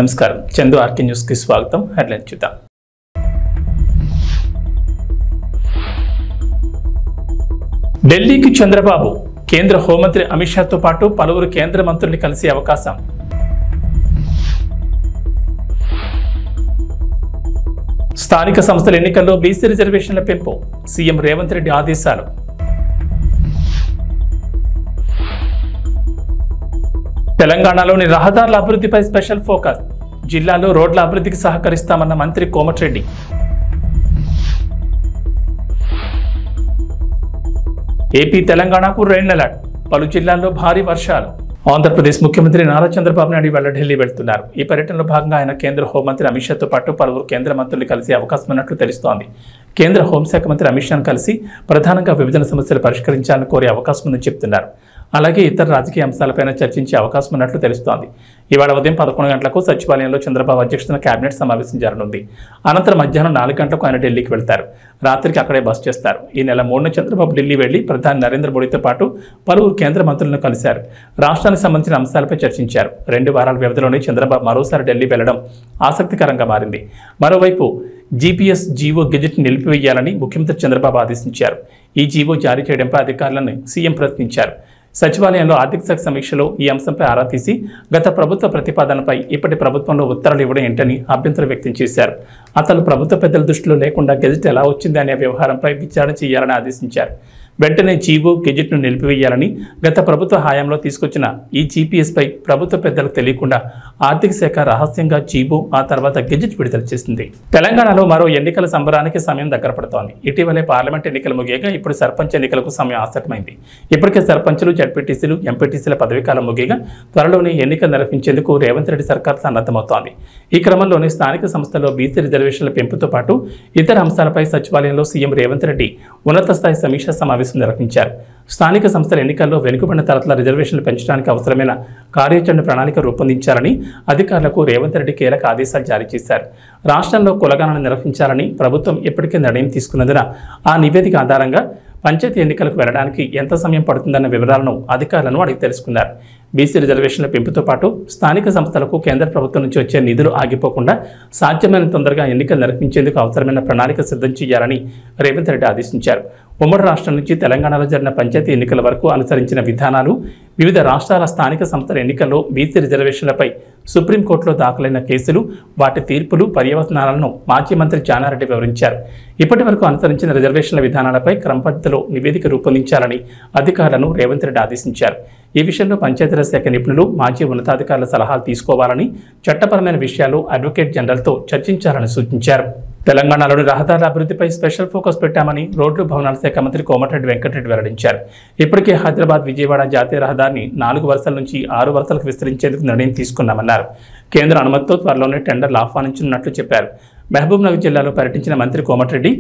నమస్కారం, Chandu RK news కి స్వాగతం. హెడ్లైన్ చూద్దాం. ఢిల్లీకి చంద్రబాబు, కేంద్ర హోంమంత్రి అమిత్ షాతో పాటు పలువురు కేంద్ర మంత్రుల్ని కలిసే అవకాశం. స్థానిక సంస్థల ఎన్నికల్లో బీసీ రిజర్వేషన్ల పెంపు, సీఎం రేవంత్ రెడ్డి ఆదేశాలు. తెలంగాణలోని రహదారుల అభివృద్ధిపై స్పెషల్ ఫోకస్, జిల్లాలో రోడ్ల అభివృద్ధికి సహకరిస్తామన్న మంత్రి కోమటిరెడ్డి. ఏపీ తెలంగాణకు రెడ్ అలర్ట్, పలు జిల్లాల్లో భారీ వర్షాలు. ఆంధ్రప్రదేశ్ ముఖ్యమంత్రి నారా చంద్రబాబు నాయుడు ఇవాళ ఢిల్లీ వెళ్తున్నారు. ఈ పర్యటనలో భాగంగా ఆయన కేంద్ర హోంమంత్రి అమిత్ షాతో పాటు పలువురు కేంద్ర మంత్రులు కలిసే అవకాశం ఉన్నట్లు తెలుస్తోంది. కేంద్ర హోంశాఖ మంత్రి అమిత్ షాను కలిసి ప్రధానంగా విభజన సమస్యలు పరిష్కరించాలని కోరే అవకాశం ఉందని చెబుతున్నారు. అలాగే ఇతర రాజకీయ అంశాలపైన చర్చించే అవకాశం ఉన్నట్లు తెలుస్తోంది. ఇవాళ ఉదయం 11 గంటలకు సచివాలయంలో చంద్రబాబు అధ్యక్షతన కేబినెట్ సమావేశం జరగనుంది. అనంతరం మధ్యాహ్నం 4 గంటలకు ఆయన ఢిల్లీకి వెళ్తారు. రాత్రికి అక్కడే బస చేస్తారు. ఈ నెల 3న చంద్రబాబు ఢిల్లీ వెళ్లి ప్రధాని నరేంద్ర మోడీతో పాటు పలువురు కేంద్ర మంత్రులను కలిశారు. రాష్ట్రానికి సంబంధించిన అంశాలపై చర్చించారు. 2 వారాల వ్యవధిలోనే చంద్రబాబు మరోసారి ఢిల్లీ వెళ్లడం ఆసక్తికరంగా మారింది. మరోవైపు జీపీఎస్ జీవో గెజెట్ నిలిపివేయాలని ముఖ్యమంత్రి చంద్రబాబు ఆదేశించారు. ఈ జీవో జారీ చేయడంపై అధికారులను సీఎం ప్రశ్నించారు. సచివాలయంలో ఆర్థిక శాఖ సమీక్షలో ఈ అంశంపై ఆరా తీసి గత ప్రభుత్వ ప్రతిపాదనపై ఇప్పటి ప్రభుత్వంలో ఉత్తర్వులు ఇవ్వడం ఏంటని అభ్యంతరం వ్యక్తం చేశారు. అతను ప్రభుత్వ పెద్దల దృష్టిలో లేకుండా గెజెట్ ఎలా వచ్చింది అనే వ్యవహారంపై విచారణ చేయాలని ఆదేశించారు. వెంటనే జీవో గెజెట్ను నిలిపివేయాలని, గత ప్రభుత్వ హయాంలో తీసుకొచ్చిన ఈ జీపీఎస్పై ప్రభుత్వ పెద్దలకు తెలియకుండా ఆర్థిక శాఖ రహస్యంగా జీవో, ఆ తర్వాత గెజెట్ విడుదల చేసింది. తెలంగాణలో మరో ఎన్నికల సంబరానికి సమయం దగ్గర పడుతోంది. ఇటీవలే పార్లమెంట్ ఎన్నికలు ముగియగా ఇప్పుడు సర్పంచ్ ఎన్నికలకు సమయం ఆసన్నమైంది. ఇప్పటికే సర్పంచులు, జడ్పీటీసీలు, ఎంపీటీసీల పదవీకాలం ముగియగా త్వరలోనే ఎన్నికలు నిర్వహించేందుకు రేవంత్ రెడ్డి సర్కార్ సన్నద్ధమవుతోంది. ఈ క్రమంలోనే స్థానిక సంస్థల్లో బీసీ రిజర్వేషన్ల పెంపుతో పాటు ఇతర అంశాలపై సచివాలయంలో సీఎం రేవంత్ రెడ్డి ఉన్నత స్థాయి సమీక్షా సమావేశం నిర్వహించారు. స్థానిక సంస్థల ఎన్నికల్లో వెనుకబడిన తరగతుల రిజర్వేషన్లు పెంచడానికి అవసరమైన కార్యాచరణ ప్రణాళిక రూపొందించాలని అధికారులకు రేవంత్ రెడ్డి కీలక ఆదేశాలు జారీ చేశారు. రాష్ట్రంలో కులగణన నిర్వహించాలని ప్రభుత్వం ఇప్పటికే నిర్ణయం తీసుకున్నందున ఆ నివేదిక ఆధారంగా పంచాయతీ ఎన్నికలకు వెళ్లడానికి ఎంత సమయం పడుతుందన్న వివరాలను అధికారులను అడిగి తెలుసుకున్నారు. బీసీ రిజర్వేషన్ల పెంపుతో పాటు స్థానిక సంస్థలకు కేంద్ర ప్రభుత్వం నుంచి వచ్చే నిధులు ఆగిపోకుండా సాధ్యమైన తొందరగా ఎన్నికలు నిర్వహించేందుకు అవసరమైన ప్రణాళిక సిద్ధం చేయాలని రేవంత్ రెడ్డి ఆదేశించారు. ఉమ్మడి రాష్ట్రం నుంచి తెలంగాణలో జరిగిన పంచాయతీ ఎన్నికల వరకు అనుసరించిన విధానాలు, వివిధ రాష్ట్రాల స్థానిక సంస్థల ఎన్నికల్లో బీసీ రిజర్వేషన్లపై సుప్రీంకోర్టులో దాఖలైన కేసులు, వాటి తీర్పులు, పర్యవసానాలను మాజీ మంత్రి జానారెడ్డి వివరించారు. ఇప్పటి వరకు అనుసరించిన రిజర్వేషన్ల విధానాలపై క్రమపద్ధతిలో నివేదిక రూపొందించాలని అధికారులను రేవంత్ రెడ్డి ఆదేశించారు. ఈ విషయంలో పంచాయతీరాజ్ శాఖ నిపుణులు, మాజీ ఉన్నతాధికారుల సలహాలు తీసుకోవాలని, చట్టపరమైన విషయాలు అడ్వకేట్ జనరల్తో చర్చించాలని సూచించారు. తెలంగాణలోని రహదారుల అభివృద్ధిపై స్పెషల్ ఫోకస్ పెట్టామని రోడ్లు, భవనాల శాఖ మంత్రి కోమటిరెడ్డి వెంకటరెడ్డి వెల్లడించారు. ఇప్పటికే హైదరాబాద్ విజయవాడ జాతీయ రహదారిని 4 వరుసల నుంచి 6 వరుసలకు విస్తరించేందుకు నిర్ణయం తీసుకున్నామన్నారు. కేంద్ర అనుమతితో త్వరలోనే టెండర్లు ఆహ్వానించనున్నట్లు చెప్పారు. మహబూబ్నగర్ జిల్లాలో పర్యటించిన మంత్రి కోమటిరెడ్డి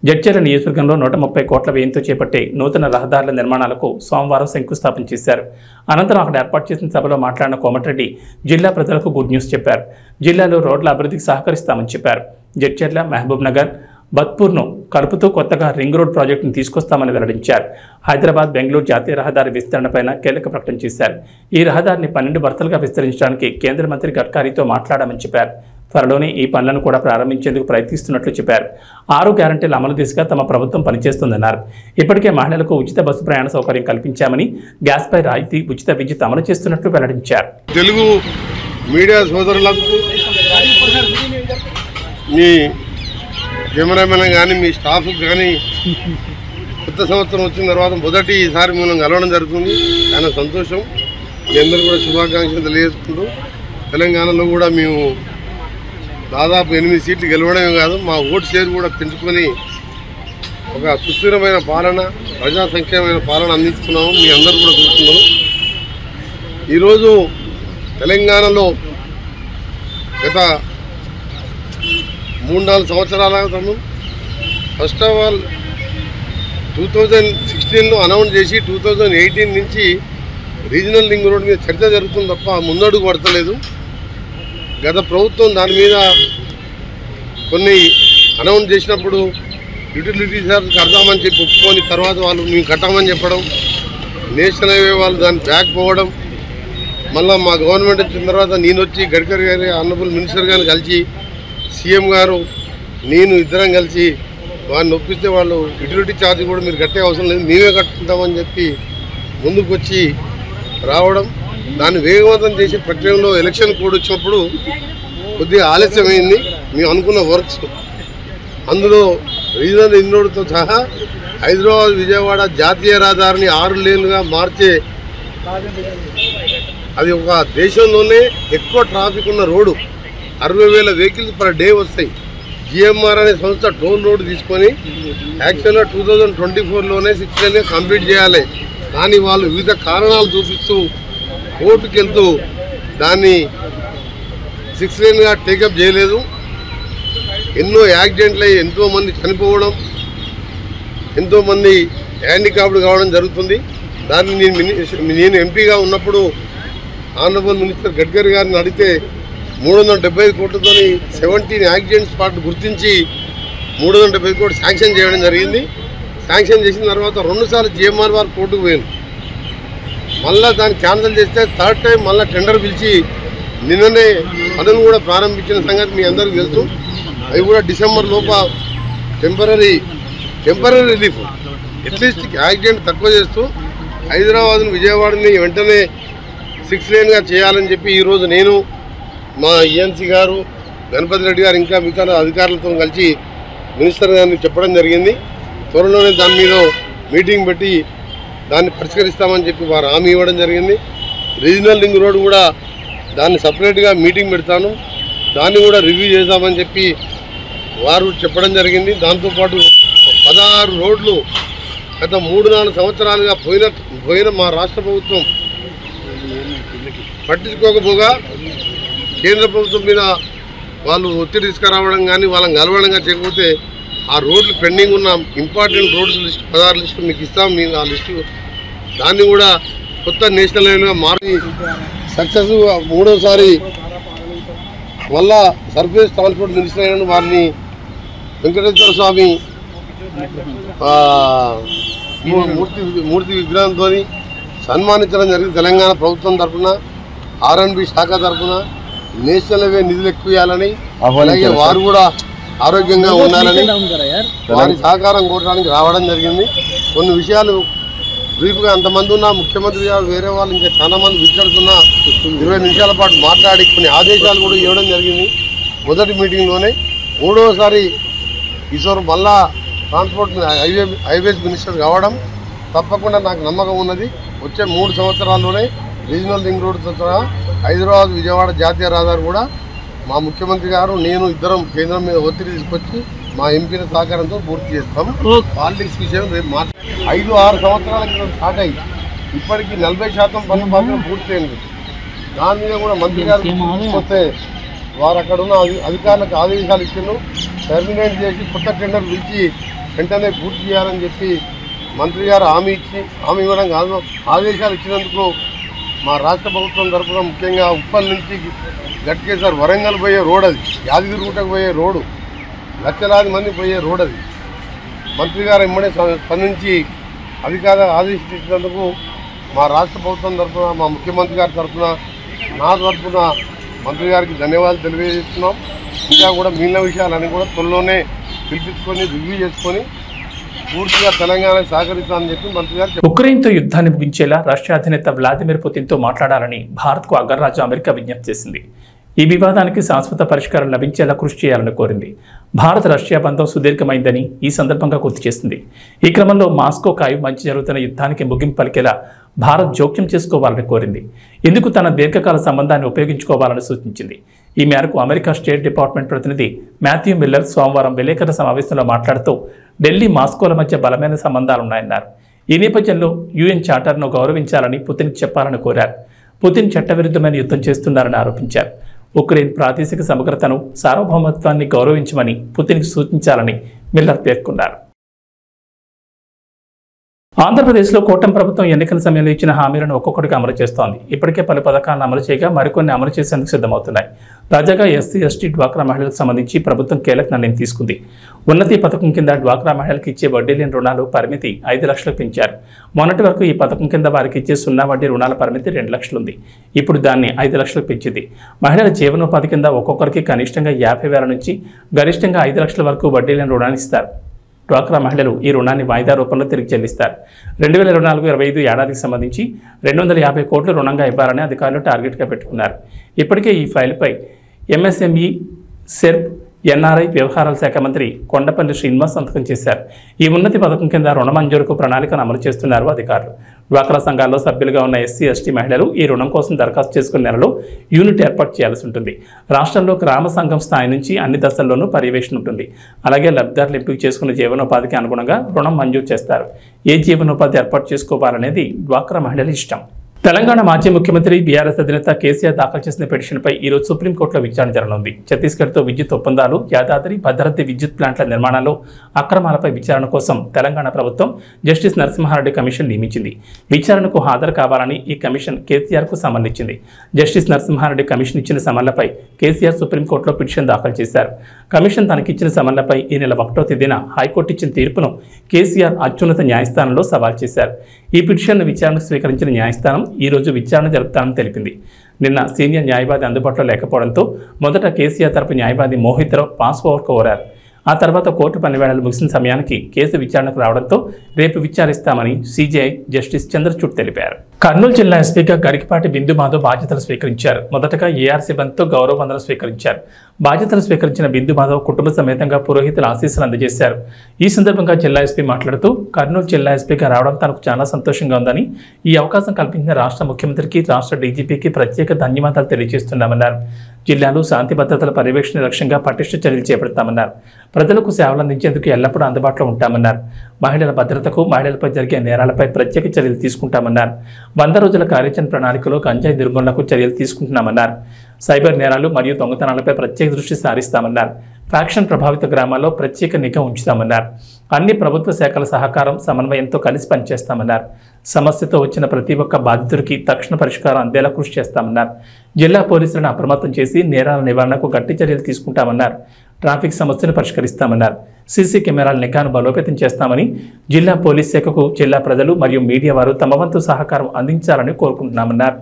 జడ్చర్ల నియోజకవర్గంలో 130 కోట్ల వ్యయంతో చేపట్టే నూతన రహదారుల నిర్మాణాలకు సోమవారం శంకుస్థాపన చేశారు. అనంతరం అక్కడ ఏర్పాటు చేసిన సభలో మాట్లాడిన కోమటిరెడ్డి జిల్లా ప్రజలకు గుడ్ న్యూస్ చెప్పారు. జిల్లాలో రోడ్ల అభివృద్ధికి సహకరిస్తామని చెప్పారు. జడ్చర్ల, మహబూబ్నగర్, బత్పూర్ను కలుపుతూ కొత్తగా రింగ్ రోడ్ ప్రాజెక్టును తీసుకొస్తామని వెల్లడించారు. హైదరాబాద్ బెంగళూరు జాతీయ రహదారి విస్తరణపైన కీలక ప్రకటన చేశారు. ఈ రహదారిని 12 వరుసలుగా విస్తరించడానికి కేంద్ర మంత్రి గడ్కరీతో మాట్లాడామని చెప్పారు. త్వరలోనే ఈ పనులను కూడా ప్రారంభించేందుకు ప్రయత్నిస్తున్నట్లు చెప్పారు. 6 గ్యారంటీల అమలు దిశగా తమ ప్రభుత్వం పనిచేస్తుందన్నారు. ఇప్పటికే మహిళలకు ఉచిత బస్సు ప్రయాణ సౌకర్యం కల్పించామని, గ్యాస్పై రాయితీ, ఉచిత విద్యుత్ అమలు చేస్తున్నట్లు వెల్లడించారు. తెలుగు మీడియా సోదరులకు, మీ కెమెరామెన్ కానీ, మీ స్టాఫ్ కానీ కొత్త సంవత్సరం వచ్చిన తర్వాత మొదటిసారి మనం కలవడం జరుగుతుంది. చాలా సంతోషం. మీ అందరూ కూడా శుభాకాంక్షలు తెలియజేసుకుంటూ, తెలంగాణలో కూడా మేము దాదాపు 8 సీట్లు గెలవడమే కాదు, మా ఓటు షేర్ కూడా పెంచుకొని ఒక సుస్థిరమైన పాలన, ప్రజా సంక్షేమమైన పాలన అందిస్తున్నాము. మీ అందరూ కూడా చూస్తున్నారు. ఈరోజు తెలంగాణలో గత 3-4 సంవత్సరాల క్రితం ఫస్ట్ ఆఫ్ ఆల్ 2016లో అనౌన్స్ చేసి 2018 నుంచి రీజనల్ రింగ్ రోడ్ మీద చర్చ జరుగుతుంది తప్ప ముందడుగు పడతలేదు. గత ప్రభుత్వం దాని మీద కొన్ని అనౌన్స్ చేసినప్పుడు యూటిలిటీ చార్జ్ కడతామని చెప్పి ఒప్పుకొని తర్వాత వాళ్ళు మేము కట్టామని చెప్పడం, నేషనల్ హైవే వాళ్ళు దాన్ని బ్యాక్ పోవడం, మళ్ళీ మా గవర్నమెంట్ వచ్చిన తర్వాత నేను వచ్చి గడ్కరీ గారి ఆనరబుల్ మినిస్టర్ గారిని కలిసి సీఎం గారు నేను ఇద్దరం కలిసి వారిని ఒప్పిస్తే వాళ్ళు యుటిలిటీ ఛార్జ్ కూడా మీరు కట్టే అవసరం లేదు మేమే కట్టుకుంటామని చెప్పి ముందుకు వచ్చి రావడం, దాన్ని వేగవంతం చేసే ప్రక్రియలో ఎలక్షన్ కోడ్ వచ్చినప్పుడు కొద్దిగా ఆలస్యమైంది. మేము అనుకున్న వర్క్స్ అందులో రీజనల్ రింగ్ రోడ్తో సహా హైదరాబాద్ విజయవాడ జాతీయ రహదారిని 6 లేన్లుగా మార్చే, అది ఒక దేశంలోనే ఎక్కువ ట్రాఫిక్ ఉన్న రోడ్డు, 60,000 వెహికల్స్ పర్ డే వస్తాయి. జిఎంఆర్ అనే సంస్థ టోల్ రోడ్ తీసుకొని యాక్చువల్గా 2024లోనే 6 లేన్గా కంప్లీట్ చేయాలి. కానీ వాళ్ళు వివిధ కారణాలు చూపిస్తూ కోర్టుకు వెళ్తూ దాన్ని 6 లేన్గా టేకప్ చేయలేదు. ఎన్నో యాక్సిడెంట్లు అయ్యి ఎంతోమంది చనిపోవడం, ఎంతోమంది హ్యాండిక్యాప్డ్ కావడం జరుగుతుంది. దాన్ని నేను ఎంపీగా ఉన్నప్పుడు ఆనరబుల్ మినిస్టర్ గడ్కరీ గారిని అడిగితే 375 కోట్లతో 17 యాక్సిడెంట్ స్పాట్ గుర్తించి 375 కోట్లు శాంక్షన్ చేయడం జరిగింది. శాంక్షన్ చేసిన తర్వాత 2 సార్లు జిఎంఆర్ వారు కోర్టుకు పోయింది. మళ్ళీ దాన్ని క్యాన్సిల్ చేస్తే 3rd టైం మళ్ళీ టెండర్ పిలిచి నిన్ననే పనులు కూడా ప్రారంభించిన సంగతి మీ అందరికీ తెలుసు. అవి కూడా డిసెంబర్ లోప టెంపరీ రిలీఫ్, అట్లీస్ట్ యాక్సిడెంట్ తక్కువ చేస్తూ హైదరాబాద్ను విజయవాడని వెంటనే 6 లేన్గా చేయాలని చెప్పి ఈరోజు నేను మా ఈఎన్సీ గారు గణపతి రెడ్డి గారు ఇంకా మిగతా అధికారులతో కలిసి మినిస్టర్ గారిని చెప్పడం జరిగింది. త్వరలోనే దాని మీద మీటింగ్ పెట్టి దాన్ని పరిష్కరిస్తామని చెప్పి వారు హామీ ఇవ్వడం జరిగింది. రీజనల్ రింగ్ రోడ్ కూడా దాన్ని సపరేట్గా మీటింగ్ పెడతాను, దాన్ని కూడా రివ్యూ చేద్దామని చెప్పి వారు చెప్పడం జరిగింది. దాంతోపాటు 16 రోడ్లు గత 3-4 సంవత్సరాలుగా పోయిన మా రాష్ట్ర ప్రభుత్వం పట్టించుకోకపోగా కేంద్ర ప్రభుత్వం మీద వాళ్ళు ఒత్తిడి తీసుకురావడం కానీ వాళ్ళని గెలవడంగా చేయకపోతే ఆ రోడ్లు పెండింగ్ ఉన్న ఇంపార్టెంట్ రోడ్స్ లిస్ట్ 16 లిస్టు మీకు ఇస్తాం. మీకు ఆ లిస్టు దాన్ని కూడా కొత్త నేషనల్ హైవేగా మారి సక్సెస్ 3వసారి మళ్ళా సర్ఫేస్ ట్రాన్స్పోర్ట్ మినిస్టర్ అయిన వారిని వెంకటేశ్వర స్వామి మూర్తి విగ్రహంతో సన్మానించడం జరిగింది. తెలంగాణ ప్రభుత్వం తరఫున R&B శాఖ తరఫున నేషనల్ హైవే నిధులు ఎక్కువ ఇవ్వాలని, అలాగే వారు కూడా ఆరోగ్యంగా ఉండాలని వారి సహకారం కోరడానికి రావడం జరిగింది. కొన్ని విషయాలు బ్రీఫ్గా అంతమంది ఉన్న ముఖ్యమంత్రి గారు వేరే వాళ్ళు ఇంకా చాలా మంది విచారుతున్న 20 నిమిషాల పాటు మాట్లాడి కొన్ని ఆదేశాలు కూడా ఇవ్వడం జరిగింది. మొదటి మీటింగ్లోనే 3వసారి ఈశ్వర్ మళ్ళా ట్రాన్స్పోర్ట్ హైవేస్ మినిస్టర్ కావడం తప్పకుండా నాకు నమ్మకం ఉన్నది. వచ్చే 3 సంవత్సరాల్లోనే రీజనల్ రింగ్ రోడ్తో సహా హైదరాబాద్ విజయవాడ జాతీయ రహదారి కూడా మా ముఖ్యమంత్రి గారు నేను ఇద్దరం కేంద్రం మీద ఒత్తిడి తీసుకొచ్చి మా ఎంపీల సహకారంతో పూర్తి చేస్తాం. పాలిటిక్స్ విషయం రేపు 5-6 సంవత్సరాల క్రితం స్టార్ట్ అయ్యి ఇప్పటికీ 40% పనులు మాత్రం పూర్తయింది. దాని మీద కూడా మంత్రి గారు తీసుకొస్తే వారు అక్కడ ఉన్న అధికారులకు ఆదేశాలు ఇచ్చారు, టర్మినేట్ చేసి కొత్త టెండర్ పిలిచి వెంటనే పూర్తి చేయాలని చెప్పి మంత్రి గారు హామీ ఇవ్వడం కాదు, ఆదేశాలు ఇచ్చినందుకు మా రాష్ట్ర ప్రభుత్వం తరఫున ముఖ్యంగా ఉప్పల్ నుంచి గట్కేసర్ వరంగల్ పోయే రోడ్, అది యాదగిరి రూటకు పోయే రోడ్డు, లక్షలాది మంది పోయే రోడ్, అది మంత్రి గారు ఇమ్మడే స్పందించి ఆదేశించినందుకు మా రాష్ట్ర ప్రభుత్వం తరఫున మా ముఖ్యమంత్రి గారి తరఫున నా తరఫున మంత్రి గారికి ధన్యవాదాలు తెలియజేస్తున్నాం. ఇంకా కూడా మిగిలిన విషయాలన్నీ కూడా త్వరలోనే పిలిపించుకొని రివ్యూ చేసుకొని పూర్తిగా తెలంగాణకు సహకరిస్తామని చెప్పి మంత్రి గారు. ఉక్రెయిన్తో యుద్ధాన్ని ముగించేలా రష్యా అధినేత వ్లాదిమిర్ పుతిన్తో మాట్లాడాలని భారత్కు అగ్రరాజ్యం అమెరికా విజ్ఞప్తి చేసింది. ఈ వివాదానికి శాశ్వత పరిష్కారం లభించేలా కృషి చేయాలని కోరింది. భారత్ రష్యా బంధం సుదీర్ఘమైందని ఈ సందర్భంగా గుర్తు చేసింది. ఈ క్రమంలో మాస్కోకు మధ్య జరుగుతున్న యుద్ధానికి ముగింపు పలికేలా భారత్ జోక్యం చేసుకోవాలని కోరింది. ఇందుకు తన దీర్ఘకాల సంబంధాన్ని ఉపయోగించుకోవాలని సూచించింది. ఈ మేరకు అమెరికా స్టేట్ డిపార్ట్మెంట్ ప్రతినిధి మాథ్యూ మిల్లర్ సోమవారం విలేకరుల సమావేశంలో మాట్లాడుతూ ఢిల్లీ మాస్కోల మధ్య బలమైన సంబంధాలున్నాయన్నారు. ఈ నేపథ్యంలో UN చార్టర్ను గౌరవించాలని పుతిన్ చెప్పాలని కోరారు. పుతిన్ చట్టవిరుద్ధమైన యుద్ధం చేస్తున్నారని ఆరోపించారు. ఉక్రెయిన్ ప్రాదేశిక సమగ్రతను, సార్వభౌమత్వాన్ని గౌరవించమని పుతిన్కి సూచించాలని మిల్లర్ పేర్కొన్నారు. ఆంధ్రప్రదేశ్లో కూటమి ప్రభుత్వం ఎన్నికల సమయంలో ఇచ్చిన హామీలను ఒక్కొక్కటిగా అమలు చేస్తోంది. ఇప్పటికే పలు పథకాలను అమలు చేయగా మరికొన్ని అమలు చేసేందుకు సిద్ధమవుతున్నాయి. తాజాగా ఎస్సీ, ఎస్టీ, డ్వాక్రా మహిళలకు సంబంధించి ప్రభుత్వం కీలక నిర్ణయం తీసుకుంది. ఉన్నతి పథకం కింద డ్వాక్రా మహిళలకు ఇచ్చే వడ్డీ లేని రుణాలు పరిమితి 5 లక్షలకు పెంచారు. మొన్నటి వరకు ఈ పథకం కింద వారికి ఇచ్చే 0 వడ్డీ రుణాల పరిమితి 2 లక్షలు ఉంది. ఇప్పుడు దాన్ని 5 లక్షలకు పెంచింది. మహిళల జీవనోపాధి కింద ఒక్కొక్కరికి కనిష్టంగా 50,000 నుంచి గరిష్టంగా 5 లక్షల వరకు వడ్డీ లేని రుణాన్ని ఇస్తారు. డ్వాక్రా మహిళలు ఈ రుణాన్ని వాయిదా రూపంలో తిరిగి చెల్లిస్తారు. 2024-25 ఏడాదికి సంబంధించి 250 కోట్లు రుణంగా ఇవ్వాలని అధికారులు టార్గెట్గా పెట్టుకున్నారు. ఇప్పటికే ఈ ఫైల్పై ఎంఎస్ఎంఈ, సెర్ప్, ఎన్ఆర్ఐ వ్యవహారాల శాఖ మంత్రి కొండపల్లి శ్రీనివాస్ సంతకం చేశారు. ఈ ఉన్నతి పథకం కింద రుణ మంజూరుకు ప్రణాళికను అమలు చేస్తున్నారు అధికారులు. డ్వాక్రా సంఘాల్లో సభ్యులుగా ఉన్న ఎస్సీ, ఎస్టీ మహిళలు ఈ రుణం కోసం దరఖాస్తు చేసుకున్న నెలలో యూనిట్ ఏర్పాటు చేయాల్సి ఉంటుంది. రాష్ట్రంలో గ్రామ సంఘం స్థాయి నుంచి అన్ని దశల్లోనూ పర్యవేక్షణ ఉంటుంది. అలాగే లబ్ధిదారులు ఎంపిక చేసుకున్న జీవనోపాధికి అనుగుణంగా రుణం మంజూరు చేస్తారు. ఏ జీవనోపాధి ఏర్పాటు చేసుకోవాలనేది డ్వాక్రా మహిళల ఇష్టం. తెలంగాణ మాజీ ముఖ్యమంత్రి బీఆర్ఎస్ అధినేత కేసీఆర్ దాఖలు చేసిన పిటిషన్పై ఈరోజు సుప్రీంకోర్టులో విచారణ జరగనుంది. ఛత్తీస్గఢ్తో విద్యుత్ ఒప్పందాలు, యాదాద్రి, భద్రాద్రి విద్యుత్ ప్లాంట్ల నిర్మాణాల్లో అక్రమాలపై విచారణ కోసం తెలంగాణ ప్రభుత్వం జస్టిస్ నరసింహారెడ్డి కమిషన్ నియమించింది. విచారణకు హాజరు కావాలని ఈ కమిషన్ కేసీఆర్కు సమన్ ఇచ్చింది. జస్టిస్ నరసింహారెడ్డి కమిషన్ ఇచ్చిన సమన్లపై కేసీఆర్ సుప్రీంకోర్టులో పిటిషన్ దాఖలు చేశారు. కమిషన్ తనకిచ్చిన సమన్లపై ఈ నెల 1వ తేదీన హైకోర్టు ఇచ్చిన తీర్పును కేసీఆర్ అత్యున్నత న్యాయస్థానంలో సవాల్ చేశారు. ఈ పిటిషన్ను విచారణకు స్వీకరించిన న్యాయస్థానం ఈ రోజు విచారణ జరుపుతానని తెలిపింది. నిన్న సీనియర్ న్యాయవాది అందుబాటులో లేకపోవడంతో మొదట కేసీఆర్ తరపు న్యాయవాది మోహిత్ రావు పాస్ ఓవర్ కోరారు. ఆ తర్వాత కోర్టు పనివేళలు ముగిసిన సమయానికి కేసు విచారణకు రావడంతో రేపు విచారిస్తామని సీజీఐ జస్టిస్ చంద్రచూడ్ తెలిపారు. కర్నూలు జిల్లా ఎస్పీగా గరికపాటి బిందు మాధవ్ బాధ్యతలు స్వీకరించారు. మొదటగా ఏఆర్ సిబ్బందితో గౌరవ వందనం స్వీకరించారు. బాధ్యతలు స్వీకరించిన బిందు మాధవ్ కుటుంబ సమేతంగా పురోహితుల ఆశీస్సులు అందజేశారు. ఈ సందర్భంగా జిల్లా ఎస్పీ మాట్లాడుతూ కర్నూలు జిల్లా ఎస్పీగా రావడం తనకు చాలా సంతోషంగా ఉందని, ఈ అవకాశం కల్పించిన రాష్ట్ర ముఖ్యమంత్రికి, రాష్ట్ర డీజీపీకి ప్రత్యేక ధన్యవాదాలు తెలియజేస్తున్నామన్నారు. జిల్లాలో శాంతి భద్రతల పర్యవేక్షణ లక్ష్యంగా పటిష్ట చర్యలు చేపడతామన్నారు. ప్రజలకు సేవలు అందించేందుకు ఎల్లప్పుడూ అందుబాటులో ఉంటామన్నారు. మహిళల భద్రతకు, మహిళలపై జరిగే నేరాలపై ప్రత్యేక చర్యలు తీసుకుంటామన్నారు. 100 రోజుల కార్యాచరణ ప్రణాళికలో గంజాయి నిర్మూలనకు చర్యలు తీసుకుంటున్నామన్నారు. సైబర్ నేరాలు మరియు దొంగతనాలపై ప్రత్యేక దృష్టి సారిస్తామన్నారు. ఫ్యాక్షన్ ప్రభావిత గ్రామాల్లో ప్రత్యేక నిఘా ఉంచుతామన్నారు. అన్ని ప్రభుత్వ శాఖల సహకారం, సమన్వయంతో కలిసి పనిచేస్తామన్నారు. సమస్యతో వచ్చిన ప్రతి ఒక్క బాధితుడికి తక్షణ పరిష్కారం అందేలా కృషి చేస్తామన్నారు. జిల్లా పోలీసులను అప్రమత్తం చేసి నేరాల నివారణకు గట్టి చర్యలు తీసుకుంటామన్నారు. ట్రాఫిక్ సమస్యను పరిష్కరిస్తామన్నారు. సీసీ కెమెరాల నిఘాను బలోపేతం చేస్తామని, జిల్లా పోలీస్ శాఖకు జిల్లా ప్రజలు మరియు మీడియా వారు తమ వంతు సహకారం అందించాలని కోరుకుంటున్నామన్నారు.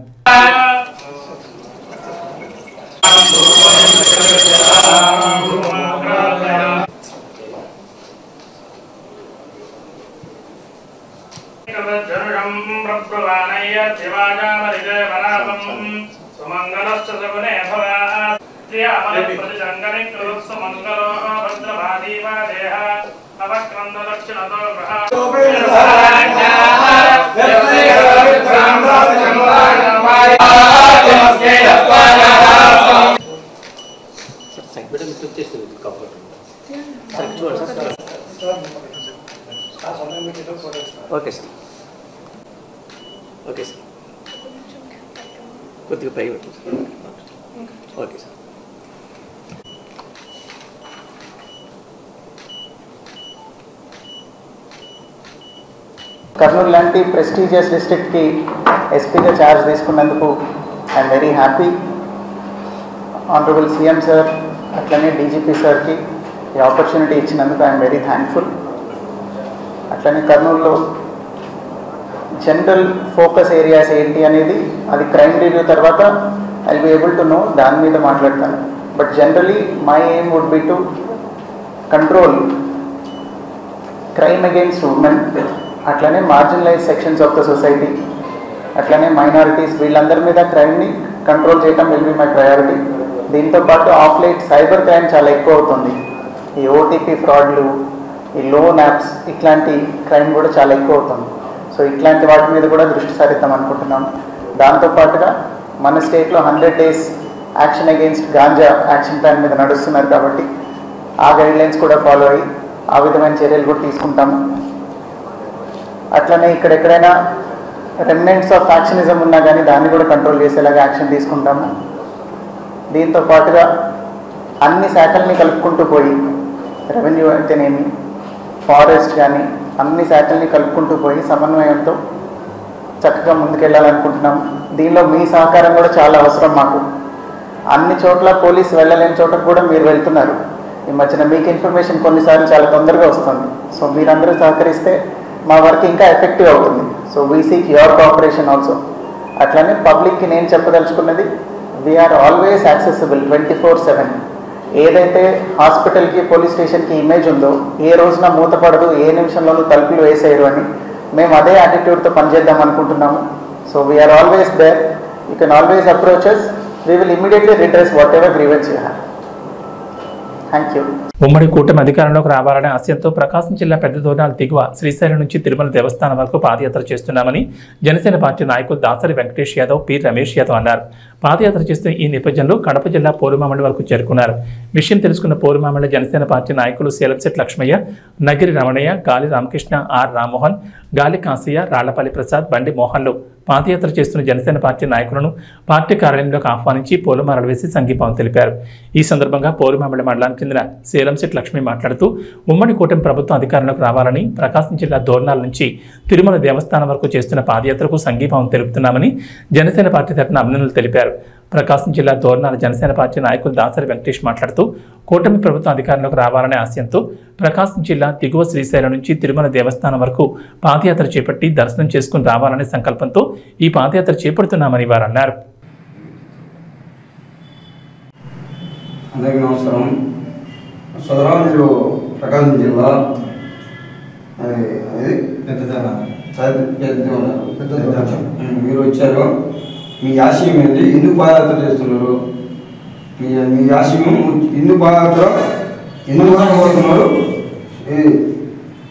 ఓకే సార్, ఓకే సార్, కొద్దిగా పై పెట్టండి. Okay sir. కర్నూలు లాంటి ప్రెస్టీజియస్ డిస్ట్రిక్ట్కి ఎస్పీగా ఛార్జ్ తీసుకున్నందుకు I'm very happy. Honourable CM sir అట్లనే డీజీపీ సార్కి ఈ ఆపర్చునిటీ ఇచ్చినందుకు ఐఎమ్ వెరీ థ్యాంక్ఫుల్. అట్లనే కర్నూలులో జనరల్ ఫోకస్ ఏరియాస్ ఏంటి అనేది అది క్రైమ్ రివ్యూ తర్వాత I be able to know, దాని మీద మాట్లాడతాను. But generally my aim would be to control crime against women, అట్లనే marginalise sections of the society, అట్లనే మైనారిటీస్, వీళ్ళందరి మీద క్రైమ్ని కంట్రోల్ చేయడం విల్ బి మై ప్రయారిటీ. దీంతోపాటు ఆఫ్ లైట్ సైబర్ క్రైమ్ చాలా ఎక్కువ అవుతుంది. ఈ ఓటీపీ ఫ్రాడ్లు, ఈ లోన్ యాప్స్, ఇట్లాంటి క్రైమ్ కూడా చాలా ఎక్కువ అవుతుంది. సో ఇట్లాంటి వాటి మీద కూడా దృష్టి సారిద్దాం అనుకుంటున్నాం. దాంతోపాటుగా మన స్టేట్లో 100 days action against ganja action plan మీద నడుస్తున్నారు కాబట్టి ఆ గైడ్లైన్స్ కూడా ఫాలో అయ్యి ఆ విధమైన చర్యలు కూడా తీసుకుంటాము. అట్లనే ఇక్కడెక్కడైనా రెమినెంట్స్ ఆఫ్ ఫ్యాక్షనిజం ఉన్నా కానీ దాన్ని కూడా కంట్రోల్ చేసేలాగా యాక్షన్ తీసుకుంటాము. దీంతో పాటుగా అన్ని శాఖల్ని కలుపుకుంటూ పోయి రెవెన్యూ అయితేనేమి, ఫారెస్ట్ కానీ, అన్ని శాఖల్ని కలుపుకుంటూ పోయి సమన్వయంతో చక్కగా ముందుకెళ్ళాలనుకుంటున్నాం. దీనిలో మీ సహకారం కూడా చాలా అవసరం మాకు. అన్ని చోట్ల పోలీసు వెళ్ళలేని చోటకు కూడా మీరు వెళ్తున్నారు. ఈ మధ్యన మీకు ఇన్ఫర్మేషన్ కొన్నిసార్లు చాలా తొందరగా వస్తుంది. సో మీరందరూ సహకరిస్తే మా వర్క్ ఇంకా ఎఫెక్టివ్ అవుతుంది. So we seek your cooperation also. అట్లానే పబ్లిక్కి నేను చెప్పదలుచుకున్నది, వీఆర్ ఆల్వేస్ యాక్సెసిబుల్ 24/7. ఏదైతే హాస్పిటల్కి పోలీస్ స్టేషన్కి ఇమేజ్ ఉందో, ఏ రోజున మూతపడదు, ఏ నిమిషంలోనూ తలుపులు వేసేయరు అని మేము అదే యాటిట్యూడ్తో పనిచేద్దాం అనుకుంటున్నాము. So we are always there. You can always approach us. We will immediately redress whatever grievance you have. Thank you. ఉమ్మడి కూటమి అధికారంలోకి రావాలనే ఆశయంతో ప్రకాశం జిల్లా పెద్ద దోర్నాల దిగువ శ్రీశైలం నుంచి తిరుమల దేవస్థానం వరకు పాదయాత్ర చేస్తున్నామని జనసేన పార్టీ నాయకులు దాసరి వెంకటేష్ యాదవ్, పి రమేష్ యాదవ్ అన్నారు. పాదయాత్ర చేస్తున్న ఈ నేపథ్యంలో కడప జిల్లా పోరుమామిడి వరకు చేరుకున్నారు. విషయం తెలుసుకున్న పోరుమామిడి జనసేన పార్టీ నాయకులు సేలంశెట్టి లక్ష్మయ్య, నగిరి రమణయ్య, గాలి రామకృష్ణ, ఆర్ రామ్మోహన్, గాలి కాశయ్య, రాళ్లపల్లి ప్రసాద్, బండి మోహన్లు పాదయాత్ర చేస్తున్న జనసేన పార్టీ నాయకులను పార్టీ కార్యాలయంలోకి ఆహ్వానించి పూలమాలలు వేసి సంఘీభావం తెలిపారు. ఈ సందర్భంగా పోరుమామిడి మండలానికి చెందిన సేలంశెట్టి లక్ష్మి మాట్లాడుతూ ఉమ్మడి కూటమి ప్రభుత్వం అధికారంలోకి రావాలని ప్రకాశం జిల్లా దోర్నాల నుంచి తిరుమల దేవస్థానం వరకు చేస్తున్న పాదయాత్రకు సంఘీభావం తెలుపుతున్నామని జనసేన పార్టీ తరఫున అభినందనలు తెలిపారు. ప్రకాశం జిల్లా దోర్నాల జనసేన పార్టీ నాయకులు దాసరి వెంకటేష్ మాట్లాడుతూ కూటమి ప్రభుత్వం అధికారంలోకి రావాలనే ఆశయంతో ప్రకాశం జిల్లా దిగువ శ్రీశైలం నుంచి తిరుమల దేవస్థానం వరకు పాదయాత్ర చేపట్టి దర్శనం చేసుకుని రావాలనే సంకల్పంతో ఈ పాదయాత్ర చేపడుతున్నామని వారు అన్నారు. అందరికీ నమస్కారం. సోదరా, మీరు ప్రకాశం జిల్లా మీరు వచ్చారు. మీ ఆశయం ఏంటి? ఎందుకు పాదయాత్ర చేస్తున్నారు? మీ ఆశయం ఎందుకు పాదయాత్ర ఎందుకు కోరుతున్నారు?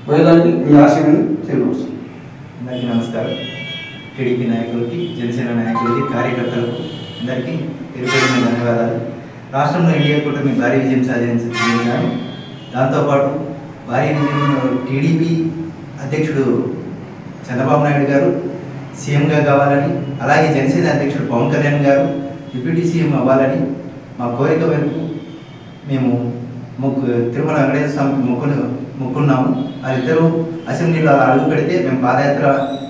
పోయేదానికి మీ ఆశయం తెలియవచ్చు. అందరికీ నమస్కారం. టీడీపీ నాయకులకి, జనసేన నాయకులకి, కార్యకర్తలకు అందరికీ పేరుపేరున ధన్యవాదాలు. రాష్ట్రంలో ఎన్డీఏ కూటమి భారీ విజయం సాధించాను. దాంతోపాటు భారీ విజయం టీడీపీ అధ్యక్షుడు చంద్రబాబు నాయుడు గారు సీఎంగా కావాలని, అలాగే జనసేన అధ్యక్షుడు పవన్ కళ్యాణ్ గారు డిప్యూటీ సీఎం అవ్వాలని మా కోరిక మేరకు మేము తిరుమల వెంకటేశ్వర స్వామికి మొక్కున్నాము. వాళ్ళిద్దరూ అసెంబ్లీలో అడుగు పెడితే మేము పాదయాత్ర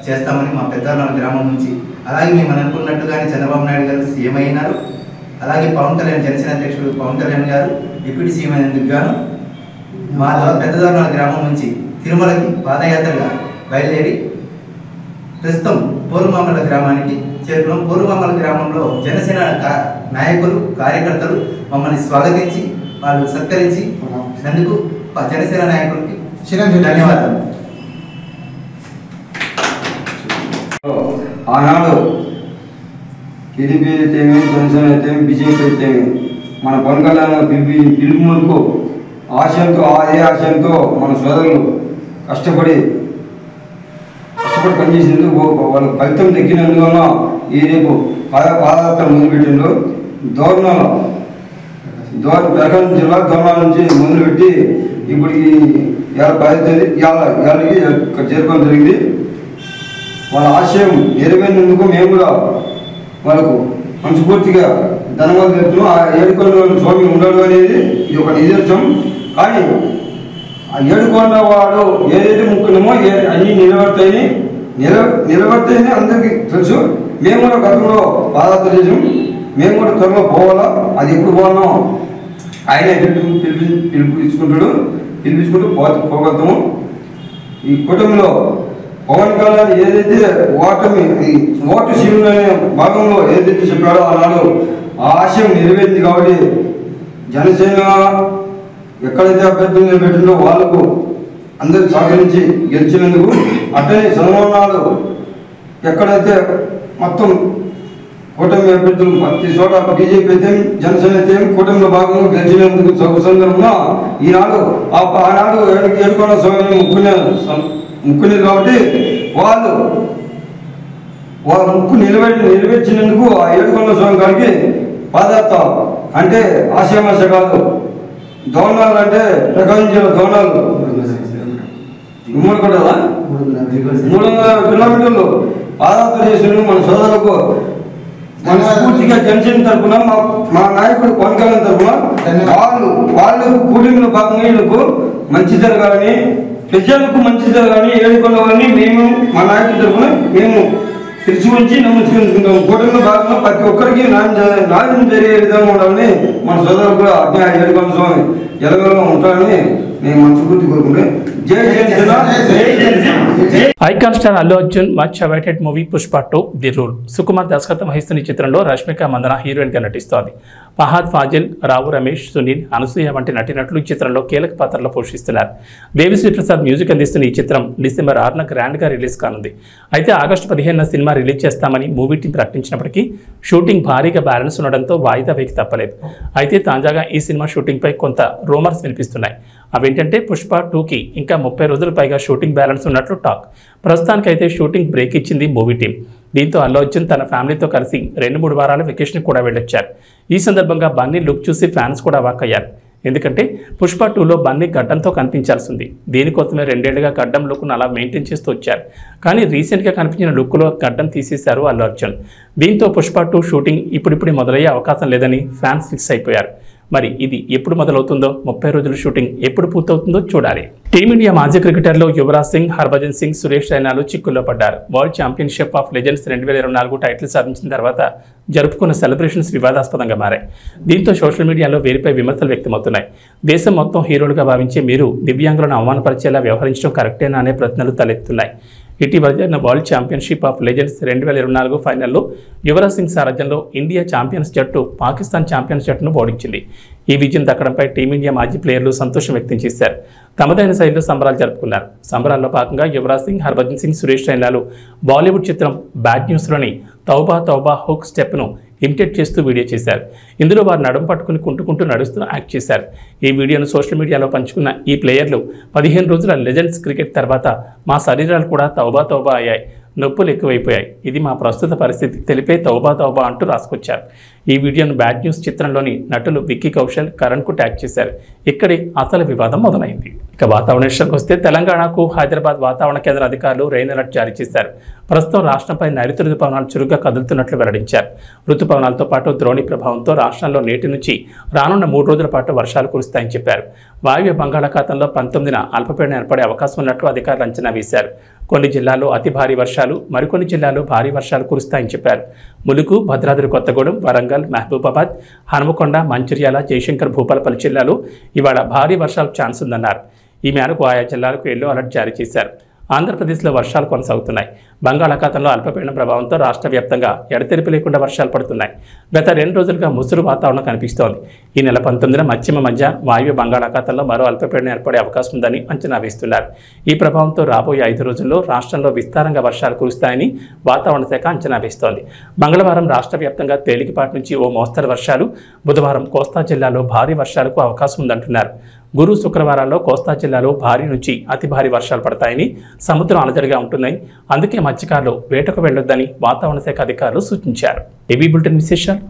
చేస్తామని మా పెద్దల గ్రామం నుంచి, అలాగే మేము అనుకున్నట్టుగానే చంద్రబాబు నాయుడు గారు సీఎం అయినారు. అలాగే పవన్ కళ్యాణ్, జనసేన అధ్యక్షుడు పవన్ కళ్యాణ్ గారు డిప్యూటీ సీఎం అయినందుకు గాను మా పెద్దదోర్నాల గ్రామం నుంచి తిరుమలకి పాదయాత్రగా బయలుదేరి ప్రస్తుతం పోరుమామల గ్రామానికి చేరుకున్నాం. పోరుమామల గ్రామంలో జనసేన నాయకులు, కార్యకర్తలు మమ్మల్ని స్వాగతించి వాళ్ళు సత్కరించి నందుకు జనసేన నాయకులకి ధన్యవాదాలు. ఆనాడు టీడీపీ అయితేమి, జనసేన అయితేమి, బీజేపీ అయితేమి మన పవన్ కళ్యాణ్ పిలుపు మేరకు అదే ఆశయంతో మన సోదరులు కష్టపడి పనిచేసేందుకు వాళ్ళకి ఫలితం దక్కినందువల్ల ఈ రేపు పాదయాత్ర మొదలుపెట్టిండ్రు. ప్రకాశం జిల్లా దోర్నాల నుంచి మొదలుపెట్టి ఇప్పటికి 10 చేరుకోవడం జరిగింది. వాళ్ళ ఆశయం నెరవేరినందుకు మేము కూడా వాళ్ళకు మనస్ఫూర్తిగా ధన్యవాదాలు చెప్తున్నాం. ఆ ఏడుకొండ స్వామి ఉండడు అనేది ఇది ఒక నిదర్శనం. కానీ ఆ ఏడుకొండ వాడు ఏదైతే ముక్కున్నామో అన్నీ నిలబడతాయని అందరికీ తెలుసు. మేము కూడా గతంలో పాదయాత్ర చేసాం. మేము కూడా త్వరలో పోవాలా. అది ఎప్పుడు పోవాలో ఆయన పిలిపించుకుంటూ పోగలుగుతాము. ఈ కుటుంబంలో పవన్ కళ్యాణ్ ఏదైతే ఓటు శివుడు అనే భాగంలో ఏదైతే చెప్పాడో ఆనాడు ఆ ఆశయం నెరవేరింది. కాబట్టి జనసేన ఎక్కడైతే అభ్యర్థులు నిలబెట్టిందో వాళ్లకు అందరూ సహకరించి గెలిచినందుకు, అట్టనే చంద్రబాబు ఎక్కడైతే మొత్తం కూటమి అభ్యర్థులు ప్రతి చోట బీజేపీ అయితే, జనసేన అయితే కూటమిలో భాగంగా గెలిచినందుకు సందర్భంగా ఆనాడు ఏడుకొండ స్వామిని ముక్కునేది. కాబట్టి వాళ్ళు ముక్కు నెరవేర్చినందుకు ఆ ఏడుకొండ స్వామి గారికి పాదయాత్ర అంటే ఆశయమాశ కాదు. దోర్నాలు అంటే ప్రకాశం జిల్లా దోర్నాలు ఉమ్మడి కూడా 300 కిలోమీటర్లు పాదయాత్ర చేసిన మన సోదరులకు మనస్ఫూర్తిగా జనసేన తరఫున మా నాయకుడు పవన్ కళ్యాణ్ తరఫున వాళ్ళు కూటమిలో భాగంగా వీళ్ళకు మంచి జరగాలని ప్రజలకు మంచి జరగాలని ఏడుకొండ వారిని మేము మా నాయకుల తరఫున మేము తెలిసి ఉంచి నమ్ముకుంటున్నాం. కూటమిలో భాగంగా ప్రతి ఒక్కరికి న్యాయం జరిగే విధంగా ఉండాలని మన సోదరులు కూడా అజ్ఞా ఏడుకొండ స్వామి ఎలగలో ఉంటారని నేను మనస్ఫూర్తి కోరుకుంటే జై జనసేన జై Janasena. Icon star Allu Arjun much awaited movie Pushpa 2 the rule Sukumar దర్శకత్వం వహిస్తున్న ఈ చిత్రంలో రష్మిక మందన హీరోయిన్ గా నటిస్తోంది. ఫహాద్ ఫాజిల్, రావు రమేష్, సునీల్, అనసూయ వంటి నటినట్లు ఈ చిత్రంలో కీలక పాత్రలో పోషిస్తున్నారు. దేవిశ్రీ ప్రసాద్ మ్యూజిక్ అందిస్తున్న ఈ చిత్రం డిసెంబర్ 6న గ్రాండ్ గా రిలీజ్ కానుంది. అయితే ఆగస్టు 15న సినిమా రిలీజ్ చేస్తామని మూవీ టీం ప్రకటించినప్పటికీ షూటింగ్ భారీగా బ్యాలెన్స్ ఉండడంతో వాయిదా వేయక తప్పలేదు. అయితే తాజాగా ఈ సినిమా షూటింగ్ పై కొంత రూమర్స్ వినిపిస్తున్నాయి. అవేంటంటే పుష్ప 2కి ఇంకా 30 రోజుల పైగా షూటింగ్ బ్యాలెన్స్ ఉన్నట్లు టాక్. ప్రస్తుతానికైతే షూటింగ్ బ్రేక్ ఇచ్చింది మూవీ టీం. దీంతో అల్లు అర్జున్ తన ఫ్యామిలీతో కలిసి 2-3 వారాల వెకేషన్ కూడా వెళ్ళొచ్చారు. ఈ సందర్భంగా బన్నీ లుక్ చూసి ఫ్యాన్స్ కూడా వాకయ్యారు. ఎందుకంటే పుష్ప 2లో బన్నీ గడ్డంతో కనిపించాల్సి ఉంది. దీనికోసమే 2 ఏళ్లుగా గడ్డం లుక్ను అలా మెయింటైన్ చేస్తూ వచ్చారు. కానీ రీసెంట్గా కనిపించిన లుక్లో గడ్డం తీసేశారు అల్లు అర్జున్. దీంతో పుష్ప 2 షూటింగ్ ఇప్పుడిప్పుడు మొదలయ్యే అవకాశం లేదని ఫ్యాన్స్ ఫిక్స్ అయిపోయారు. మరి ఇది ఎప్పుడు మొదలవుతుందో, 30 రోజుల షూటింగ్ ఎప్పుడు పూర్తవుతుందో చూడాలి. టీమిండియా మాజీ క్రికెటర్లు యువరాజ్ సింగ్, హర్భజన్ సింగ్, సురేష్ రైనాలు చిక్కుల్లో పడ్డారు. World championship of legends 2024 title సాధించిన తర్వాత జరుపుకున్న సెలబ్రేషన్స్ వివాదాస్పదంగా మారాయి. దీంతో సోషల్ మీడియాలో వీరిపై విమర్శలు వ్యక్తమవుతున్నాయి. దేశం మొత్తం హీరోలుగా భావించే మీరు దివ్యాంగులను అవమానపరిచేలా వ్యవహరించడం కరెక్టేనా అనే ప్రశ్నలు తలెత్తున్నాయి. ఇటీవల జరిగిన వరల్డ్ ఛాంపియన్షిప్ ఆఫ్ లెజెండ్స్ 2024 ఫైనల్లో యువరాజ్ సింగ్ సారథ్యంలో ఇండియా ఛాంపియన్స్ జట్టు పాకిస్తాన్ ఛాంపియన్స్ జట్టును ఓడించింది. ఈ విజయం దక్కడంపై టీమిండియా మాజీ ప్లేయర్లు సంతోషం వ్యక్తం చేశారు. తమదైన శైలిలో సంబరాలు జరుపుకున్నారు. సంబరాల్లో భాగంగా యువరాజ్ సింగ్, హర్భజన్ సింగ్, సురేష్ రైనాలు బాలీవుడ్ చిత్రం బ్యాడ్ న్యూస్లోని తౌబా తౌబా హుక్ స్టెప్ను ఇమిటేట్ చేస్తూ వీడియో చేశారు. ఇందులో వారు నడుము పట్టుకుని కుంటుకుంటూ నడుస్తూ యాక్ట్ చేశారు. ఈ వీడియోను సోషల్ మీడియాలో పంచుకున్న ఈ ప్లేయర్లు 15 రోజుల లెజెండ్స్ క్రికెట్ తర్వాత మా శరీరాలు కూడా తౌబా తౌబా అయ్యాయి, నొప్పులు ఎక్కువైపోయాయి, ఇది మా ప్రస్తుత పరిస్థితి తెలిపే తౌబా తౌబా అంటూ రాసుకొచ్చారు. ఈ వీడియోను బ్యాడ్ న్యూస్ చిత్రంలోని నటులు విక్కీ కౌశల్, కరణ్కు ట్యాగ్ చేశారు. ఇక్కడే అసలు వివాదం మొదలైంది. ఇక వాతావరణ విషయానికి వస్తే తెలంగాణకు హైదరాబాద్ వాతావరణ కేంద్ర అధికారులు రెయిన్ అలర్ట్ జారీ చేశారు. ప్రస్తుతం రాష్ట్రంపై నైరుతి రుతుపవనాలు చురుగ్గా కదులుతున్నట్లు వెల్లడించారు. రుతుపవనాలతో పాటు ద్రోణి ప్రభావంతో రాష్ట్రంలో నేటి నుంచి రానున్న 3 రోజుల పాటు వర్షాలు కురుస్తాయని చెప్పారు. వాయువ్య బంగాళాఖాతంలో 19న అల్పపీడనం ఏర్పడే అవకాశం ఉన్నట్లు అధికారులు అంచనా వేశారు. కొన్ని జిల్లాల్లో అతి భారీ వర్షాలు, మరికొన్ని జిల్లాల్లో భారీ వర్షాలు కురుస్తాయని చెప్పారు. ములుగు, భద్రాద్రి కొత్తగూడెం, వరంగల్, మహబూబాబాద్, హనుమకొండ, మంచిర్యాల, జయశంకర్, భూపాలపల్లి జిల్లాలో ఇవాళ భారీ వర్షాలకు ఛాన్స్ ఉందన్నారు. ఈ మేరకు ఆయా జిల్లాలకు ఎల్లో అలర్ట్ జారీ చేశారు. ఆంధ్రప్రదేశ్లో వర్షాలు కొనసాగుతున్నాయి. బంగాళాఖాతంలో అల్పపీడనం ప్రభావంతో రాష్ట్ర వ్యాప్తంగా ఎడతెరిపి లేకుండా వర్షాలు పడుతున్నాయి. గత 2 రోజులుగా ముసురు వాతావరణం కనిపిస్తోంది. ఈ నెల 19న మధ్యమ మధ్య వాయువ్య బంగాళాఖాతంలో మరో అల్పపీడనం ఏర్పడే అవకాశం ఉందని అంచనా వేస్తున్నారు. ఈ ప్రభావంతో రాబోయే 5 రోజుల్లో రాష్ట్రంలో విస్తారంగా వర్షాలు కురుస్తాయని వాతావరణ శాఖ అంచనా వేస్తోంది. మంగళవారం రాష్ట్ర వ్యాప్తంగా తేలికపాటి నుంచి ఓ మోస్తరు వర్షాలు, బుధవారం కోస్తా జిల్లాలో భారీ వర్షాలకు అవకాశం ఉందంటున్నారు. గురు, శుక్రవారాల్లో కోస్తా జిల్లాలో భారీ నుంచి అతి భారీ వర్షాలు పడతాయని, సముద్రం అలజడిగా ఉంటుందని, అందుకే మత్స్యకారులు వేటకు వెళ్లొద్దని వాతావరణ శాఖ అధికారులు సూచించారు. ఏబీ బులెటిన్ విశేషాలు.